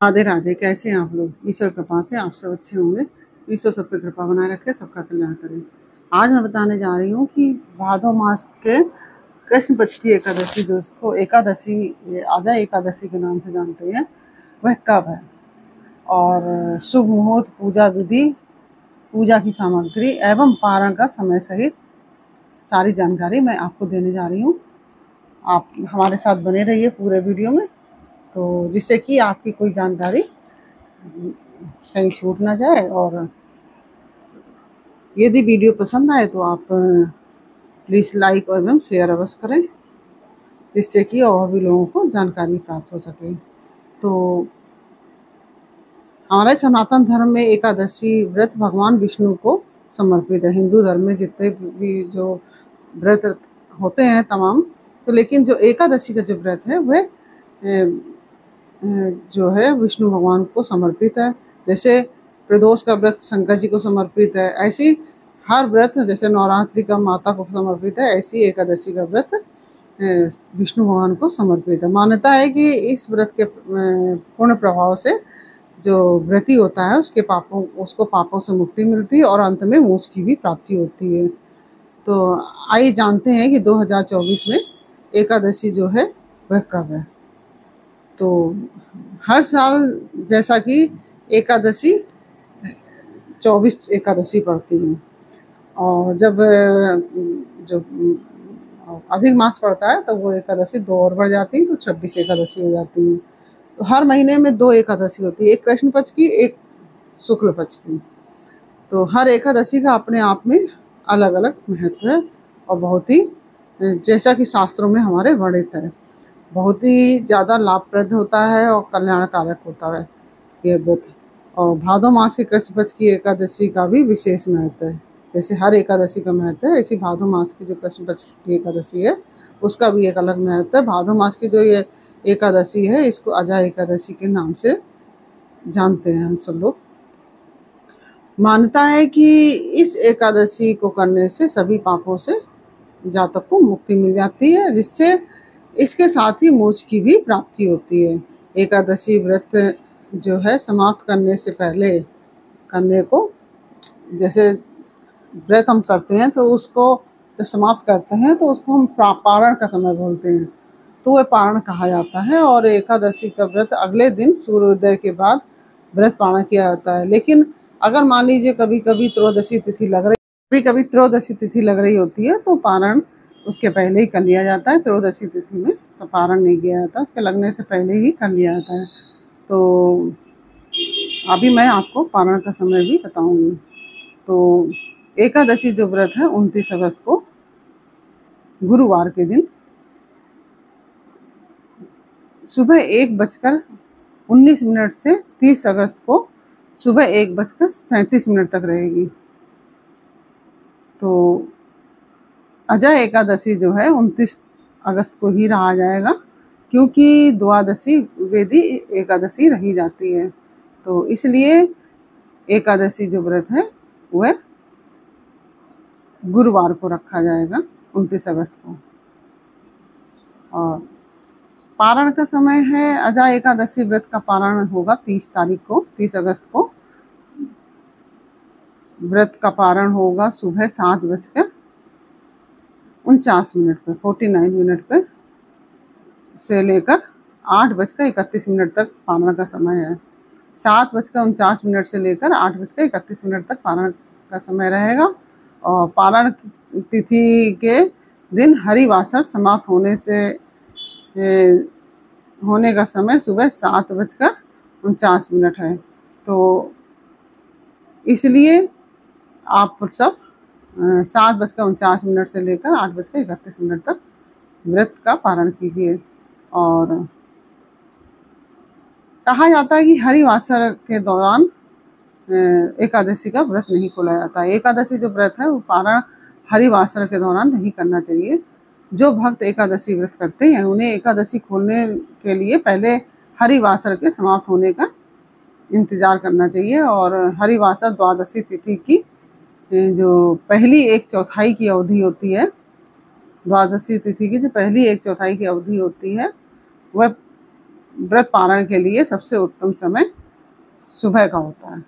राधे राधे। कैसे हैं आप लोग? ईश्वर कृपा से आप सब अच्छे होंगे। ईश्वर सब पे कृपा बनाए रखे, सबका कल्याण करे। आज मैं बताने जा रही हूँ कि भादो मास के कृष्ण पक्ष की एकादशी, जो उसको एकादशी आजा एकादशी के नाम से जानते हैं, वह कब है और शुभ मुहूर्त, पूजा विधि, पूजा की सामग्री एवं पारण का समय सहित सारी जानकारी मैं आपको देने जा रही हूँ। आप हमारे साथ बने रहिए पूरे वीडियो में, तो जिससे कि आपकी कोई जानकारी कहीं छूट ना जाए। और यदि वीडियो पसंद आए तो आप प्लीज़ लाइक एवं शेयर अवश्य करें, जिससे कि और भी लोगों को जानकारी प्राप्त हो सके। तो हमारे सनातन धर्म में एकादशी व्रत भगवान विष्णु को समर्पित है। हिंदू धर्म में जितने भी जो व्रत होते हैं तमाम, तो लेकिन जो एकादशी का जो व्रत है वह जो है विष्णु भगवान को समर्पित है। जैसे प्रदोष का व्रत शंकर जी को समर्पित है, ऐसी हर व्रत, जैसे नवरात्रि का माता को समर्पित है, ऐसी एकादशी का व्रत विष्णु भगवान को समर्पित है। मान्यता है कि इस व्रत के पूर्ण प्रभाव से जो व्रती होता है उसको पापों से मुक्ति मिलती है और अंत में मोक्ष की भी प्राप्ति होती है। तो आइए जानते हैं कि 2024 में एकादशी जो है वह कब है। तो हर साल जैसा कि एकादशी 24 एकादशी पड़ती है, और जब जो अधिक मास पड़ता है तो वो एकादशी 2 और बढ़ जाती है, तो 26 एकादशी हो जाती है। तो हर महीने में 2 एकादशी होती है, एक कृष्ण पक्ष की, एक शुक्ल पक्ष की। तो हर एकादशी का अपने आप में अलग अलग महत्व है और बहुत ही, जैसा कि शास्त्रों में हमारे वर्णित है, बहुत ही ज़्यादा लाभप्रद होता है और कल्याणकारक होता है ये व्रत। और भादो मास के कृष्ण पक्ष की एकादशी का भी विशेष महत्व है। जैसे हर एकादशी का महत्व है, ऐसी भादो मास की जो कृष्ण पक्ष की एकादशी है उसका भी एक अलग महत्व है। भादो मास की जो ये एकादशी है इसको अजा एकादशी के नाम से जानते हैं हम सब लोग। मान्यता है कि इस एकादशी को करने से सभी पापों से जातक को मुक्ति मिल जाती है, जिससे इसके साथ ही मोक्ष की भी प्राप्ति होती है। एकादशी व्रत जो है समाप्त करने से पहले करने को, जैसे व्रत हम करते हैं तो उसको जब समाप्त करते हैं तो उसको हम पारण का समय बोलते हैं, तो वह पारण कहा जाता है। और एकादशी का व्रत अगले दिन सूर्योदय के बाद व्रत पारण किया जाता है। लेकिन अगर मान लीजिए कभी कभी त्रयोदशी तिथि लग रही होती है तो पारण उसके पहले ही कर लिया जाता है। त्रयोदशी तिथि में तो पारण नहीं किया जाता, उसके लगने से पहले ही कर लिया जाता है। तो अभी मैं आपको पारण का समय भी बताऊंगी। तो एकादशी जो व्रत है 29 अगस्त को गुरुवार के दिन सुबह 1:19 से 30 अगस्त को सुबह 1:37 तक रहेगी। तो अजा एकादशी जो है 29 अगस्त को ही रहा जाएगा, क्योंकि द्वादशी वेदी एकादशी रही जाती है। तो इसलिए एकादशी जो व्रत है वह गुरुवार को रखा जाएगा 29 अगस्त को। और पारण का समय है, अजा एकादशी व्रत का पारण होगा 30 अगस्त को। व्रत का पारण होगा सुबह 7:49 पर 49 पर से लेकर 8:31 तक पारण का समय है। 7:49 से लेकर 8:31 तक पारण का समय रहेगा। और पारण तिथि के दिन हरिवासर समाप्त होने का समय सुबह 7:49 है। तो इसलिए आप सब 7:49 से लेकर 8:31 तक व्रत का पारण कीजिए। और कहा जाता है कि हरिवासर के दौरान एकादशी का व्रत नहीं खोला जाता है। एकादशी जो व्रत है वो पारण हरिवासर के दौरान नहीं करना चाहिए। जो भक्त एकादशी व्रत करते हैं उन्हें एकादशी खोलने के लिए पहले हरिवासर के समाप्त होने का इंतजार करना चाहिए। और हरिवासर द्वादशी तिथि की जो पहली 1/4 की अवधि होती है, द्वादशी तिथि की जो पहली 1/4 की अवधि होती है, वह व्रत पारण के लिए सबसे उत्तम समय सुबह का होता है।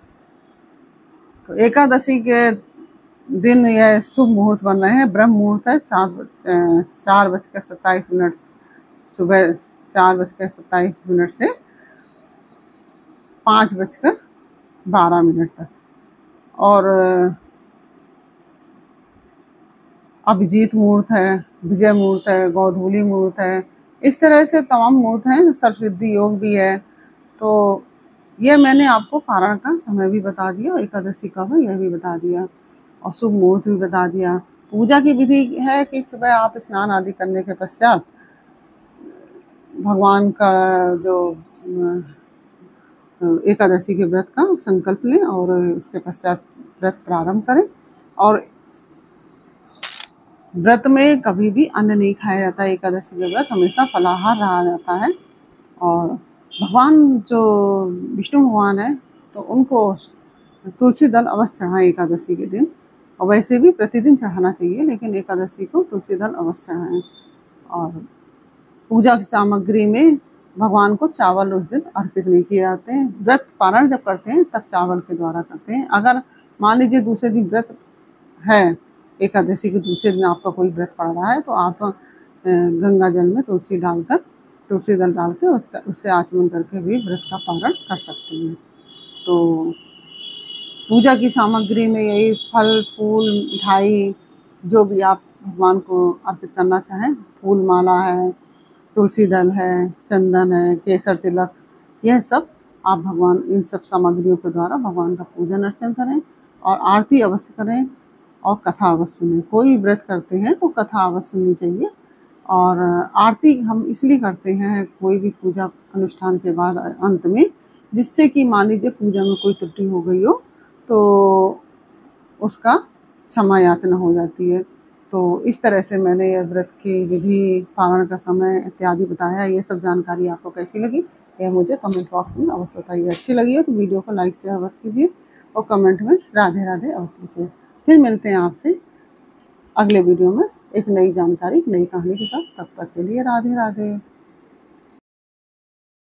तो एकादशी के दिन यह शुभ मुहूर्त बन रहे हैं। ब्रह्म मुहूर्त है 4:27 सुबह 4:27 से 5:12 तक। और अभिजीत मुहूर्त है, विजय मुहूर्त है, गोधूली मुहूर्त है। इस तरह से तमाम मुहूर्त हैं। सर्वसिद्धि योग भी है। तो ये मैंने आपको पारण का समय भी बता दिया, एकादशी का भी यह भी बता दिया, और शुभ मुहूर्त भी बता दिया। पूजा की विधि है कि सुबह आप स्नान आदि करने के पश्चात भगवान का जो एकादशी के व्रत का संकल्प लें और उसके पश्चात व्रत प्रारंभ करें। और व्रत में कभी भी अन्न नहीं खाया जाता है। एकादशी के व्रत हमेशा फलाहार रहा जाता है। और भगवान जो विष्णु भगवान है तो उनको तुलसी दल अवश्य चढ़ाएं एकादशी के दिन। और वैसे भी प्रतिदिन चढ़ाना चाहिए, लेकिन एकादशी को तुलसी दल अवश्य चढ़ाएं। और पूजा की सामग्री में भगवान को चावल उस दिन अर्पित नहीं किए जाते हैं। व्रत पारण जब करते हैं तब चावल के द्वारा करते हैं। अगर मान लीजिए दूसरे दिन व्रत है, एकादशी के दूसरे दिन आपका कोई व्रत पड़ रहा है, तो आप गंगा जल में तुलसी दल डाल के उससे आचमन करके भी व्रत का पारण कर सकते हैं। तो पूजा की सामग्री में यही फल फूल मिठाई जो भी आप भगवान को अर्पित करना चाहें, फूल माला है, तुलसी दल है, चंदन है, केसर तिलक, यह सब आप भगवान इन सब सामग्रियों के द्वारा भगवान का पूजन अर्चन करें। और आरती अवश्य करें और कथा अवश्य सुनें। कोई व्रत करते हैं तो कथा अवश्य सुननी चाहिए। और आरती हम इसलिए करते हैं कोई भी पूजा अनुष्ठान के बाद अंत में, जिससे कि मान लीजिए पूजा में कोई त्रुटि हो गई हो तो उसका क्षमा याचना हो जाती है। तो इस तरह से मैंने यह व्रत की विधि, पारण का समय इत्यादि बताया। ये सब जानकारी आपको कैसी लगी यह मुझे कमेंट बॉक्स में अवश्य बताइए। अच्छी लगी है तो वीडियो को लाइक शेयर अवश्य कीजिए और कमेंट में राधे राधे अवश्य लिखिए। फिर मिलते हैं आपसे अगले वीडियो में एक नई जानकारी, नई कहानी के साथ। तब तक के लिए राधे राधे।